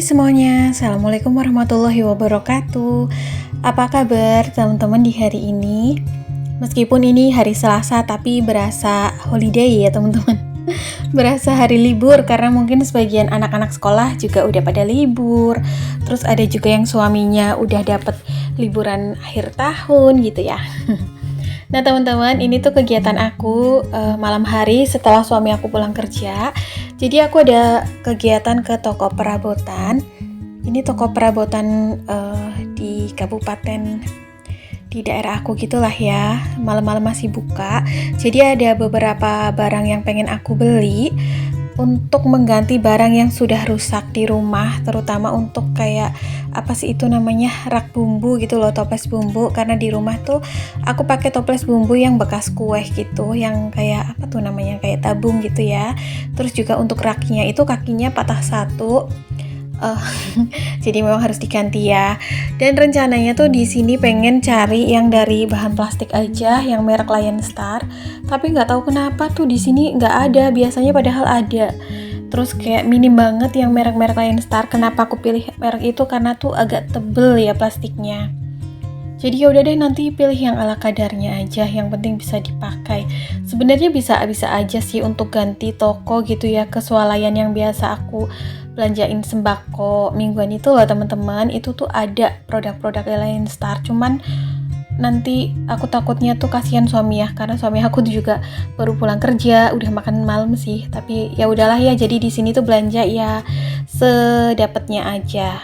Hai semuanya, Assalamualaikum warahmatullahi wabarakatuh. Apa kabar teman-teman di hari ini? Meskipun ini hari Selasa tapi berasa holiday ya teman-teman. Berasa hari libur karena mungkin sebagian anak-anak sekolah juga udah pada libur. Terus ada juga yang suaminya udah dapet liburan akhir tahun gitu ya. Nah teman-teman, ini tuh kegiatan aku malam hari setelah suami aku pulang kerja. Jadi aku ada kegiatan ke toko perabotan. Ini toko perabotan di kabupaten di daerah aku gitulah ya. Malam-malam masih buka. Jadi ada beberapa barang yang pengen aku beli untuk mengganti barang yang sudah rusak di rumah, terutama untuk kayak apa sih itu namanya, rak bumbu gitu loh, toples bumbu. Karena di rumah tuh aku pakai toples bumbu yang bekas kue gitu, yang kayak apa tuh namanya, kayak tabung gitu ya. Terus juga untuk raknya itu kakinya patah satu. Jadi memang harus diganti ya. Dan rencananya tuh di sini pengen cari yang dari bahan plastik aja, yang merek Lion Star. Tapi nggak tahu kenapa tuh di sini nggak ada. Biasanya padahal ada. Terus kayak minim banget yang merek-merek Lion Star. Kenapa aku pilih merek itu? Karena tuh agak tebel ya plastiknya. Jadi ya udah deh, nanti pilih yang ala kadarnya aja, yang penting bisa dipakai. Sebenarnya bisa aja sih untuk ganti toko gitu ya, ke swalayan yang biasa aku belanjain sembako mingguan itu loh teman-teman. Itu tuh ada produk-produk Lion Star, cuman nanti aku takutnya tuh kasihan suami ya, karena suami aku tuh juga baru pulang kerja, udah makan malam sih. Tapi ya udahlah ya, jadi di sini tuh belanja ya sedapatnya aja.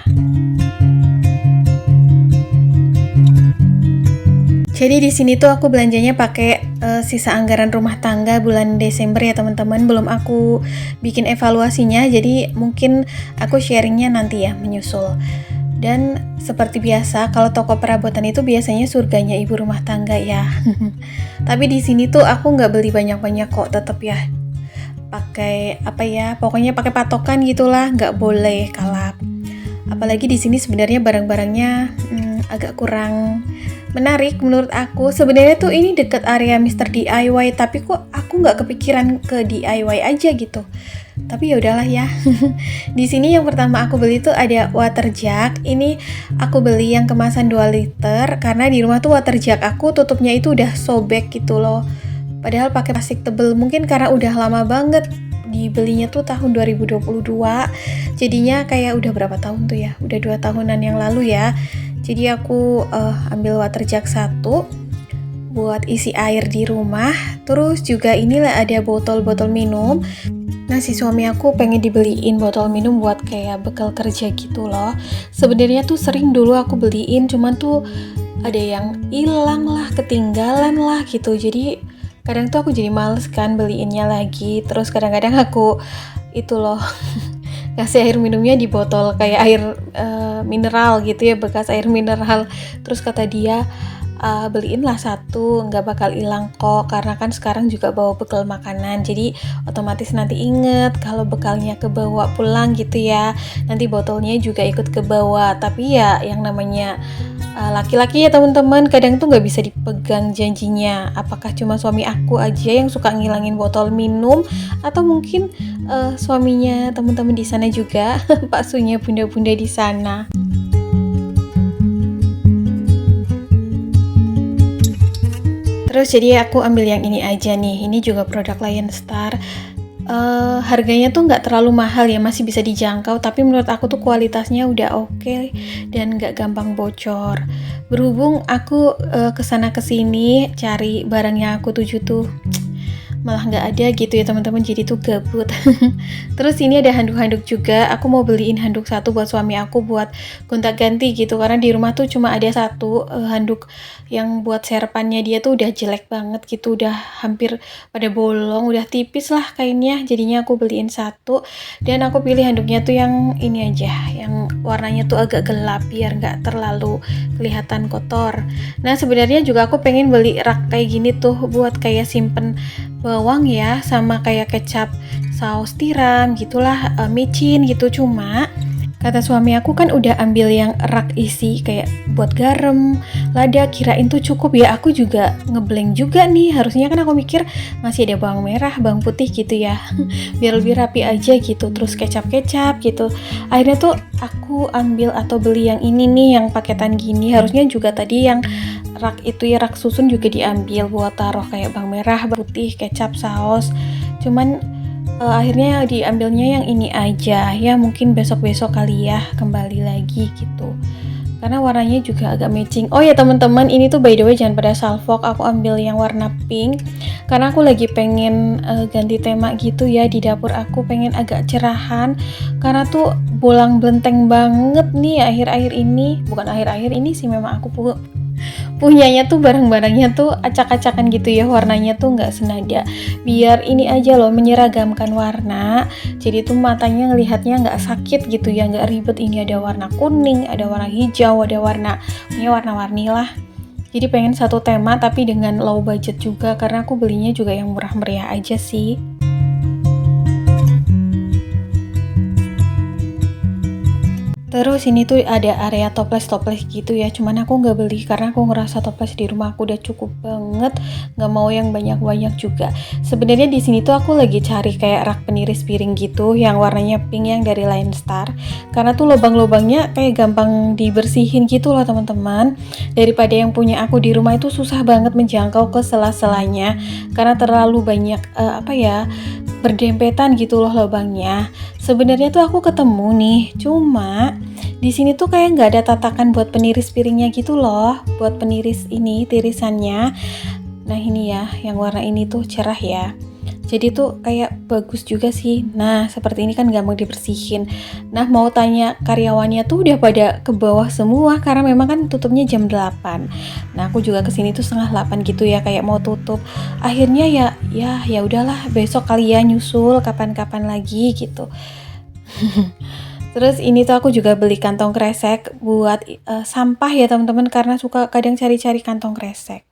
Jadi di sini tuh aku belanjanya pakai sisa anggaran rumah tangga bulan Desember ya teman-teman. Belum aku bikin evaluasinya, jadi mungkin aku sharingnya nanti ya, menyusul. Dan seperti biasa, kalau toko perabotan itu biasanya surganya ibu rumah tangga ya. Tapi di sini tuh aku nggak beli banyak-banyak kok, tetap ya pakai apa ya, pokoknya pakai patokan gitulah, nggak boleh kalap. Apalagi di sini sebenarnya barang-barangnya agak kurang menarik menurut aku. Sebenarnya tuh ini dekat area Mr. DIY, tapi kok aku nggak kepikiran ke DIY aja gitu. Tapi ya udahlah ya. Di sini yang pertama aku beli tuh ada water jug. Ini aku beli yang kemasan 2 liter karena di rumah tuh water jug aku tutupnya itu udah sobek gitu loh. Padahal pakai plastik tebel, mungkin karena udah lama banget dibelinya tuh tahun 2022. Jadinya kayak udah berapa tahun tuh ya? Udah 2 tahunan yang lalu ya. Jadi aku ambil water jug 1 buat isi air di rumah. Terus juga inilah ada botol-botol minum. Nah si suami aku pengen dibeliin botol minum buat kayak bekal kerja gitu loh. Sebenarnya tuh sering dulu aku beliin, cuman tuh ada yang hilang lah, ketinggalan lah gitu. Jadi kadang tuh aku jadi males kan beliinnya lagi. Terus kadang-kadang aku itu loh kasih air minumnya di botol kayak air mineral gitu ya, bekas air mineral. Terus kata dia, beliinlah 1, nggak bakal hilang kok, karena kan sekarang juga bawa bekal makanan, jadi otomatis nanti inget kalau bekalnya kebawa pulang gitu ya, nanti botolnya juga ikut kebawa. Tapi ya yang namanya laki-laki ya teman-teman, kadang tuh nggak bisa dipegang janjinya. Apakah cuma suami aku aja yang suka ngilangin botol minum, atau mungkin suaminya teman-teman di sana juga, baksonya bunda-bunda di sana. Terus jadi aku ambil yang ini aja nih. Ini juga produk Lion Star. Harganya tuh nggak terlalu mahal ya, masih bisa dijangkau. Tapi menurut aku tuh kualitasnya udah oke dan nggak gampang bocor. Berhubung aku kesana kesini cari barang yang aku tuju tuh malah nggak ada gitu ya teman-teman, jadi tuh gabut. Terus ini ada handuk-handuk juga. Aku mau beliin handuk 1 buat suami aku buat gonta-ganti gitu, karena di rumah tuh cuma ada 1 handuk yang buat serapannya dia tuh udah jelek banget gitu, udah hampir pada bolong, udah tipis lah kainnya. Jadinya aku beliin 1, dan aku pilih handuknya tuh yang ini aja, yang warnanya tuh agak gelap biar nggak terlalu kelihatan kotor. Nah sebenarnya juga aku pengen beli rak kayak gini tuh buat kayak simpen bawang ya, sama kayak kecap, saus tiram gitulah, micin gitu. Cuma Kata suami aku kan udah ambil yang rak isi kayak buat garam, lada, kirain tuh cukup ya. Aku juga ngeblank juga nih. Harusnya kan aku mikir masih ada bawang merah, bawang putih gitu ya. Biar lebih rapi aja gitu. Terus kecap-kecap gitu. Akhirnya tuh aku ambil atau beli yang ini nih, yang paketan gini. Harusnya juga tadi yang rak itu ya, rak susun juga diambil buat taruh kayak bawang merah, bawang putih, kecap, saus. Cuman akhirnya diambilnya yang ini aja ya, mungkin besok-besok kali ya kembali lagi gitu, karena warnanya juga agak matching. Oh ya teman-teman, ini tuh by the way jangan pada salfok, aku ambil yang warna pink karena aku lagi pengen ganti tema gitu ya. Di dapur aku pengen agak cerahan karena tuh bolang belenteng banget nih akhir-akhir ini. Bukan akhir-akhir ini sih, memang aku punyanya tuh barang-barangnya tuh acak-acakan gitu ya, warnanya tuh nggak senada. Biar ini aja loh, menyeragamkan warna, jadi tuh matanya ngelihatnya nggak sakit gitu ya, nggak ribet. Ini ada warna kuning, ada warna hijau, ada warna-warni lah. Jadi pengen satu tema tapi dengan low budget juga, karena aku belinya juga yang murah meriah aja sih. Terus ini tuh ada area toples-toples gitu ya, cuman aku nggak beli karena aku ngerasa toples di rumah aku udah cukup banget, nggak mau yang banyak-banyak juga. Sebenarnya di sini tuh aku lagi cari kayak rak peniris piring gitu, yang warnanya pink yang dari Lion Star, karena tuh lubang-lubangnya kayak gampang dibersihin gitu loh teman-teman. Daripada yang punya aku di rumah itu susah banget menjangkau ke sela-selanya, karena terlalu banyak berdempetan gitu loh lubangnya. Sebenarnya tuh aku ketemu nih, cuma di sini tuh kayak nggak ada tatakan buat peniris piringnya gitu loh, buat peniris ini tirisannya. Nah ini ya, yang warna ini tuh cerah ya. Jadi tuh kayak bagus juga sih. Nah seperti ini kan gampang dibersihin. Nah mau tanya karyawannya tuh udah pada ke bawah semua karena memang kan tutupnya jam 8. Nah aku juga kesini tuh setengah 8 gitu ya, kayak mau tutup. Akhirnya ya udahlah, besok kali ya nyusul kapan-kapan lagi gitu. Terus ini tuh aku juga beli kantong kresek buat sampah ya teman-teman, karena suka kadang cari-cari kantong kresek.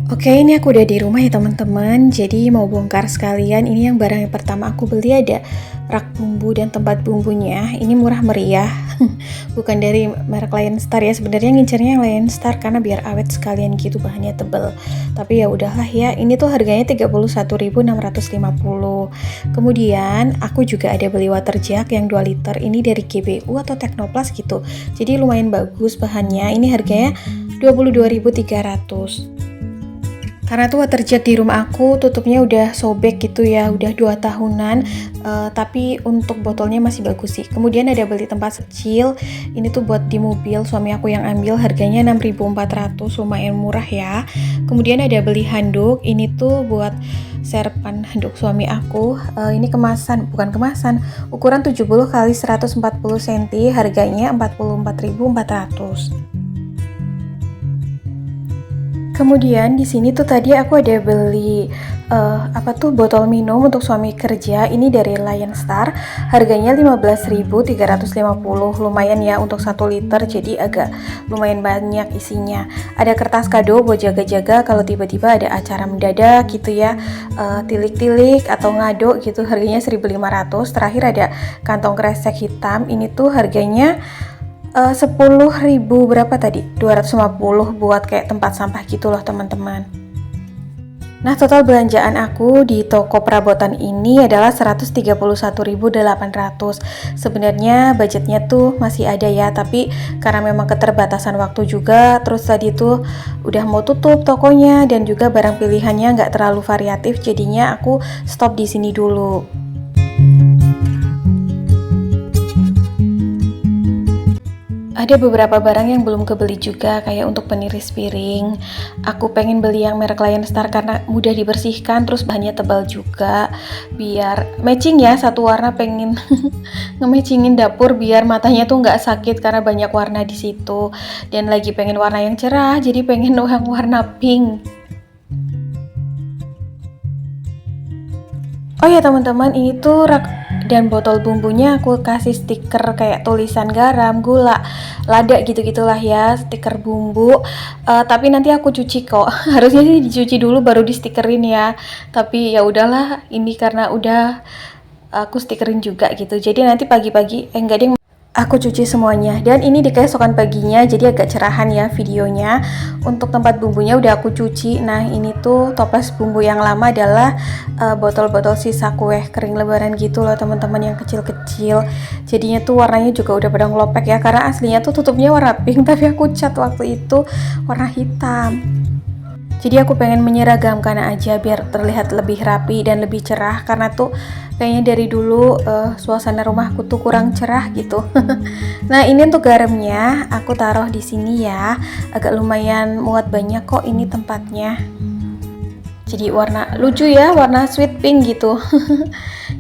Oke, ini aku udah di rumah ya teman-teman. Jadi mau bongkar sekalian. Ini yang barang yang pertama aku beli, ada rak bumbu dan tempat bumbunya. Ini murah meriah. Bukan dari merek Lion Star ya. Sebenarnya ngincernya yang Lion Star karena biar awet sekalian gitu, bahannya tebel. Tapi ya udahlah ya. Ini tuh harganya 31.650. Kemudian aku juga ada beli water jug yang 2 liter. Ini dari GBU atau Technoplus gitu. Jadi lumayan bagus bahannya. Ini harganya 22.300. Karena tuh water jug di rumah aku tutupnya udah sobek gitu ya, udah 2 tahunan, tapi untuk botolnya masih bagus sih. Kemudian ada beli tempat kecil, ini tuh buat di mobil, suami aku yang ambil, harganya 6.400, lumayan murah ya. Kemudian ada beli handuk, ini tuh buat serpan handuk suami aku. Ini bukan kemasan, ukuran 70 x 140 cm, harganya 44.400. Kemudian di sini tuh tadi aku ada beli botol minum untuk suami kerja. Ini dari Lion Star, harganya 15.350, lumayan ya untuk 1 liter, jadi agak lumayan banyak isinya. Ada kertas kado buat jaga-jaga kalau tiba-tiba ada acara mendadak gitu ya, tilik-tilik atau ngado gitu, harganya 1.500. Terakhir ada kantong kresek hitam, ini tuh harganya 10.000 berapa tadi? 250 buat kayak tempat sampah gitu loh teman-teman. Nah total belanjaan aku di toko perabotan ini adalah 131.800. Sebenarnya budgetnya tuh masih ada ya, tapi karena memang keterbatasan waktu juga, terus tadi tuh udah mau tutup tokonya dan juga barang pilihannya nggak terlalu variatif, jadinya aku stop di sini dulu. Ada beberapa barang yang belum kebeli juga, kayak untuk peniris piring. Aku pengen beli yang merek Lion Star karena mudah dibersihkan, terus bahannya tebal juga. Biar matching ya, satu warna, pengen nge-matchingin dapur biar matanya tuh nggak sakit karena banyak warna di situ. Dan lagi pengen warna yang cerah, jadi pengen yang warna pink. Oh ya teman-teman, ini tuh rak dan botol bumbunya aku kasih stiker kayak tulisan garam, gula, lada gitu-gitulah ya, stiker bumbu. Tapi nanti aku cuci kok. Harusnya sih dicuci dulu baru di stikerin ya. Tapi ya udahlah, ini karena udah aku stikerin juga gitu. Jadi nanti pagi-pagi enggak deh, aku cuci semuanya. Dan ini di keesokan paginya, jadi agak cerahan ya videonya. Untuk tempat bumbunya udah aku cuci. Nah ini tuh toples bumbu yang lama adalah botol-botol sisa kue kering lebaran gitu loh teman-teman, yang kecil-kecil. Jadinya tuh warnanya juga udah pada ngelopek ya, karena aslinya tuh tutupnya warna pink tapi aku cat waktu itu warna hitam. Jadi aku pengen menyeragamkan aja biar terlihat lebih rapi dan lebih cerah, karena tuh kayaknya dari dulu suasana rumahku tuh kurang cerah gitu. Nah ini untuk garamnya aku taruh di sini ya, agak lumayan muat banyak kok ini tempatnya. Jadi warna lucu ya, warna sweet pink gitu.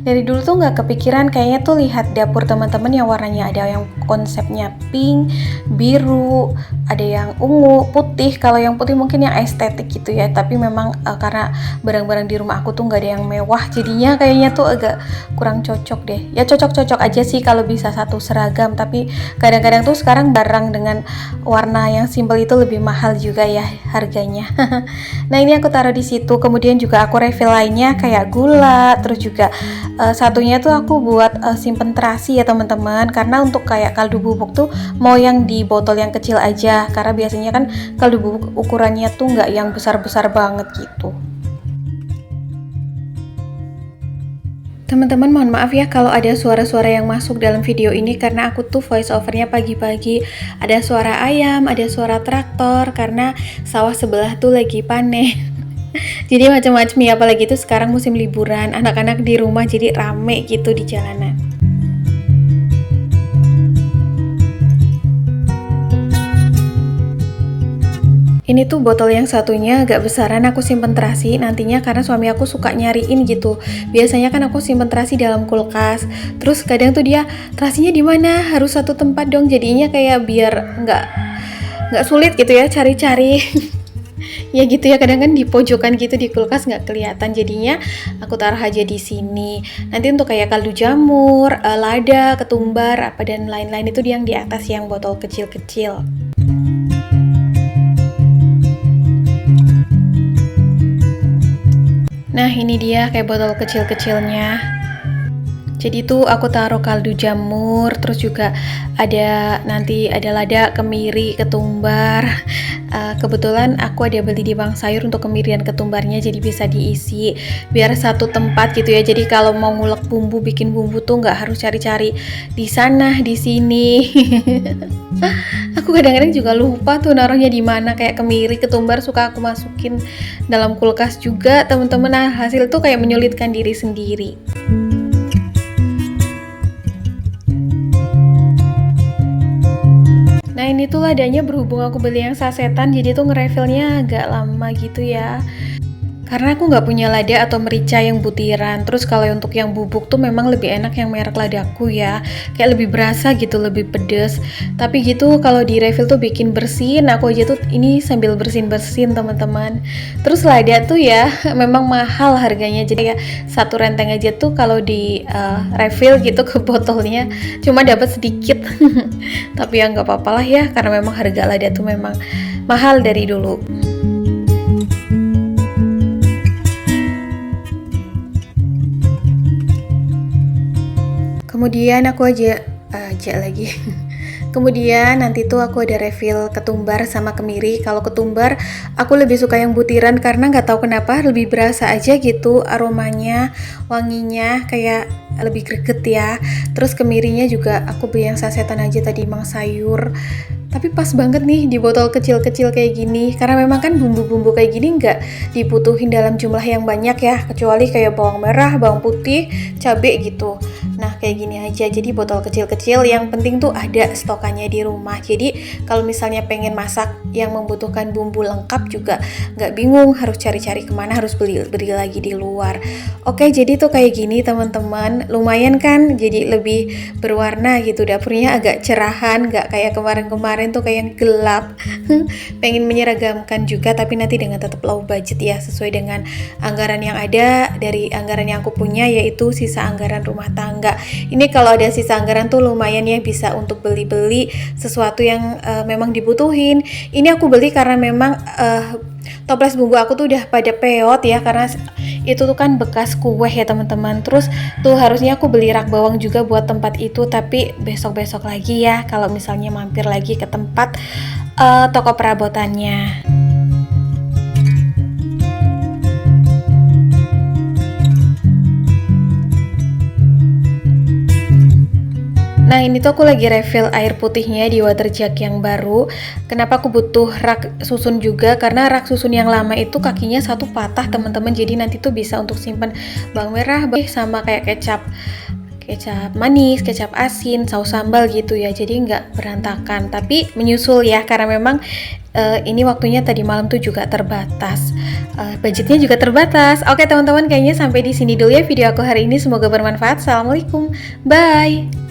Dari dulu tuh nggak kepikiran, kayaknya tuh lihat dapur teman-teman yang warnanya ada yang konsepnya pink, biru, ada yang ungu, putih. Kalau yang putih mungkin yang estetik gitu ya, tapi memang karena barang-barang di rumah aku tuh nggak ada yang mewah, jadinya kayaknya tuh agak kurang cocok deh. Ya cocok-cocok aja sih kalau bisa satu seragam, tapi kadang-kadang tuh sekarang barang dengan warna yang simple itu lebih mahal juga ya harganya. Nah ini aku taruh di situ, kemudian juga aku refill lainnya kayak gula, terus juga satunya tuh aku buat simpen terasi ya teman-teman, karena untuk kayak kaldu bubuk tuh mau yang di botol yang kecil aja, karena biasanya kan kaldu bubuk ukurannya tuh nggak yang besar-besar banget gitu. Teman-teman mohon maaf ya kalau ada suara-suara yang masuk dalam video ini, karena aku tuh voice overnya pagi-pagi, ada suara ayam, ada suara traktor, karena sawah sebelah tuh lagi panen. Jadi macam-macam ya, apalagi itu sekarang musim liburan, anak-anak di rumah jadi rame gitu di jalanan. Ini tuh botol yang satunya agak besaran, aku simpen terasi nantinya karena suami aku suka nyariin gitu. Biasanya kan aku simpen terasi dalam kulkas, terus kadang tuh dia terasinya di mana, harus satu tempat dong, jadinya kayak biar nggak sulit gitu ya cari-cari. Ya gitu ya, kadang kan di pojokan gitu di kulkas nggak kelihatan, jadinya aku taruh aja di sini. Nanti untuk kayak kaldu jamur, lada, ketumbar, apa dan lain-lain itu yang di atas yang botol kecil-kecil. Nah ini dia kayak botol kecil-kecilnya. Jadi tuh aku taruh kaldu jamur, terus juga ada nanti ada lada, kemiri, ketumbar. Kebetulan aku ada beli di Bang Sayur untuk kemiri dan ketumbarnya, jadi bisa diisi biar satu tempat gitu ya. Jadi kalau mau ngulek bumbu, bikin bumbu tuh nggak harus cari-cari di sana, di sini. Aku kadang-kadang juga lupa tuh naruhnya di mana. Kayak kemiri, ketumbar suka aku masukin dalam kulkas juga, teman-teman. Nah, hasil tuh kayak menyulitkan diri sendiri. Nah ini tuh ladanya berhubung aku beli yang sasetan, jadi tuh ngerefillnya agak lama gitu ya. Karena aku nggak punya lada atau merica yang butiran. Terus kalau untuk yang bubuk tuh memang lebih enak yang merek ladaku ya, kayak lebih berasa gitu, lebih pedes. Tapi gitu kalau di refill tuh bikin bersin. Aku aja tuh ini sambil bersin-bersin teman-teman. Terus lada tuh ya memang mahal harganya, jadi ya satu renteng aja tuh kalau di refill gitu ke botolnya cuma dapat sedikit. Tapi ya nggak apa-apa lah ya, karena memang harga lada tuh memang mahal dari dulu. Kemudian aku aja lagi. Kemudian nanti tuh aku ada refill ketumbar sama kemiri. Kalau ketumbar aku lebih suka yang butiran karena nggak tahu kenapa lebih berasa aja gitu aromanya, wanginya kayak lebih greget ya. Terus kemirinya juga aku beli yang sasetan aja tadi Bang Sayur. Tapi pas banget nih di botol kecil-kecil kayak gini, karena memang kan bumbu-bumbu kayak gini nggak dibutuhin dalam jumlah yang banyak ya, kecuali kayak bawang merah, bawang putih, cabai gitu. Nah kayak gini aja, jadi botol kecil-kecil yang penting tuh ada stokannya di rumah. Jadi kalau misalnya pengen masak yang membutuhkan bumbu lengkap juga nggak bingung harus cari-cari kemana, harus beli lagi di luar. Oke, jadi tuh kayak gini teman-teman, lumayan kan, jadi lebih berwarna gitu, dapurnya agak cerahan, nggak kayak kemarin tuh kayak yang gelap. Pengen menyeragamkan juga, tapi nanti dengan tetap low budget ya, sesuai dengan anggaran yang ada. Dari anggaran yang aku punya yaitu sisa anggaran rumah tangga. Ini kalau ada sisa anggaran tuh lumayan ya, bisa untuk beli-beli sesuatu yang memang dibutuhin. Ini aku beli karena memang toples bumbu aku tuh udah pada peot ya, karena itu tuh kan bekas kue ya teman-teman. Terus tuh harusnya aku beli rak bawang juga buat tempat itu, tapi besok-besok lagi ya kalau misalnya mampir lagi ke tempat toko perabotannya. Nah ini tuh aku lagi refill air putihnya di water jug yang baru. Kenapa aku butuh rak susun juga? Karena rak susun yang lama itu kakinya satu patah teman-teman. Jadi nanti tuh bisa untuk simpan bawang merah, sama kayak kecap manis, kecap asin, saus sambal gitu ya. Jadi nggak berantakan. Tapi menyusul ya karena memang ini waktunya tadi malam tuh juga terbatas. Budgetnya juga terbatas. Oke teman-teman, kayaknya sampai di sini dulu ya video aku hari ini. Semoga bermanfaat. Assalamualaikum. Bye.